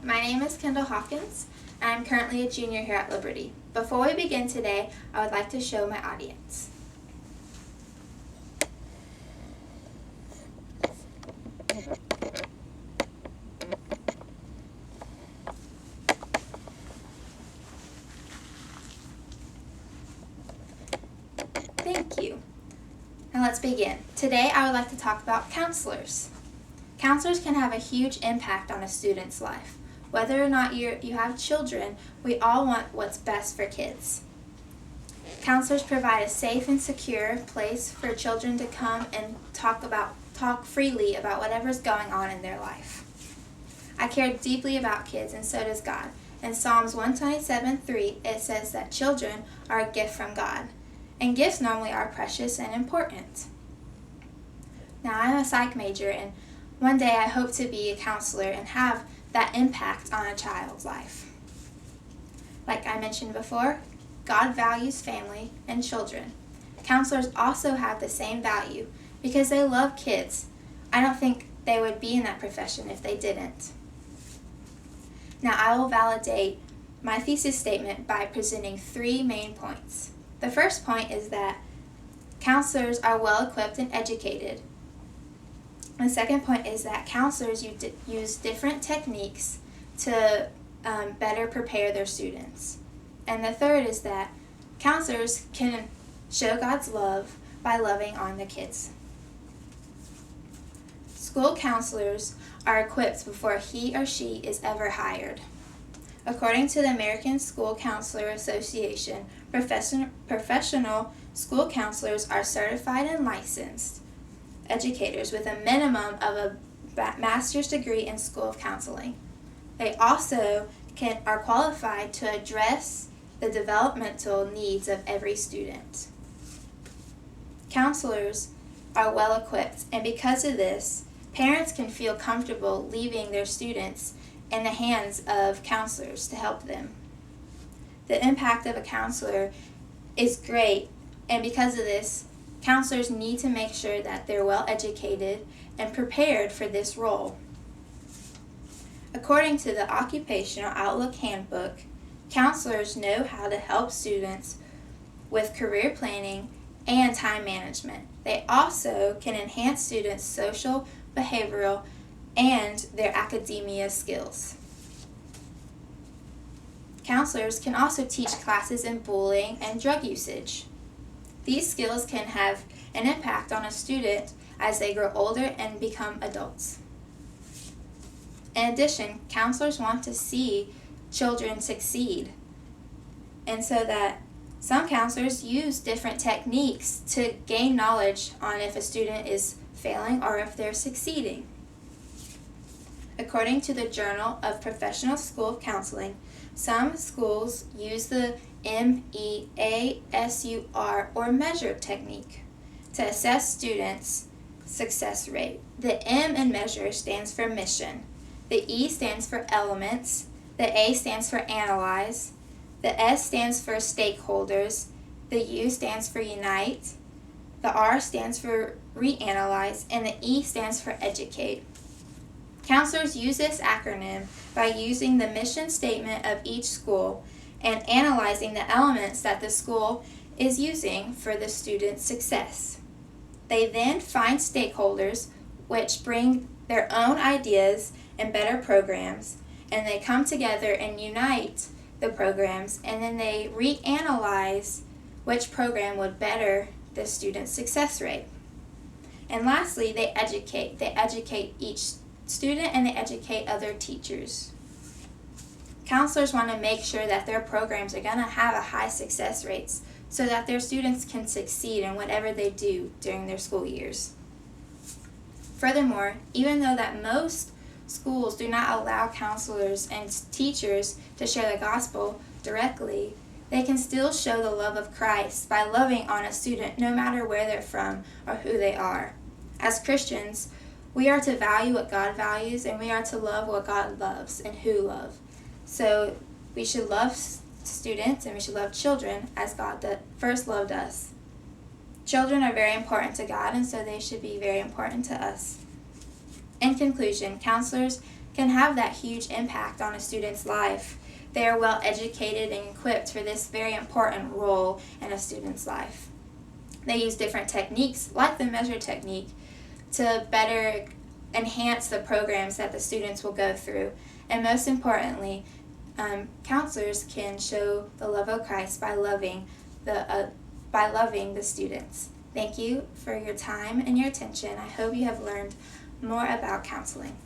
my name is Kendall Hawkins, and I'm currently a junior here at Liberty. Before we begin today, I would like to show my audience. Thank you. Now let's begin. Today I would like to talk about counselors. Counselors can have a huge impact on a student's life. Whether or not you have children, we all want what's best for kids. Counselors provide a safe and secure place for children to come and talk freely about whatever's going on in their life. I care deeply about kids, and so does God. In Psalms 127:3, it says that children are a gift from God, and gifts normally are precious and important. Now, I'm a psych major, and one day I hope to be a counselor and have that impact on a child's life. Like I mentioned before, God values family and children. Counselors also have the same value because they love kids. I don't think they would be in that profession if they didn't. Now, I will validate my thesis statement by presenting 3 main points. The first point is that counselors are well equipped and educated. The second point is that counselors use different techniques to better prepare their students. And the third is that counselors can show God's love by loving on the kids. School counselors are equipped before he or she is ever hired. According to the American School Counselor Association, professional school counselors are certified and licensed educators with a minimum of a master's degree in school of counseling. They also are qualified to address the developmental needs of every student. Counselors are well equipped, and because of this, parents can feel comfortable leaving their students in the hands of counselors to help them. The impact of a counselor is great, and because of this, counselors need to make sure that they're well educated and prepared for this role. According to the Occupational Outlook Handbook, counselors know how to help students with career planning and time management. They also can enhance students' social, behavioral, and their academia skills. Counselors can also teach classes in bullying and drug usage. These skills can have an impact on a student as they grow older and become adults. In addition, counselors want to see children succeed, and so that some counselors use different techniques to gain knowledge on if a student is failing or if they're succeeding. According to the Journal of Professional School Counseling, some schools use the MEASUR or measure technique to assess students' success rate. The M in measure stands for mission, the E stands for elements, the A stands for analyze, the S stands for stakeholders, the U stands for unite, the R stands for reanalyze, and the E stands for educate. Counselors use this acronym by using the mission statement of each school and analyzing the elements that the school is using for the student's success. They then find stakeholders which bring their own ideas and better programs, and they come together and unite the programs, and then they reanalyze which program would better the student's success rate. And lastly, they educate. They educate each student and they educate other teachers. Counselors want to make sure that their programs are going to have a high success rates so that their students can succeed in whatever they do during their school years. Furthermore, even though that most schools do not allow counselors and teachers to share the gospel directly, they can still show the love of Christ by loving on a student no matter where they're from or who they are. As Christians, we are to value what God values, and we are to love what God loves and who love. So we should love students and we should love children as God first loved us. Children are very important to God, and so they should be very important to us. In conclusion, counselors can have that huge impact on a student's life. They are well educated and equipped for this very important role in a student's life. They use different techniques, like the measure technique, to better enhance the programs that the students will go through. And most importantly, counselors can show the love of Christ by loving the students. Thank you for your time and your attention. I hope you have learned more about counseling.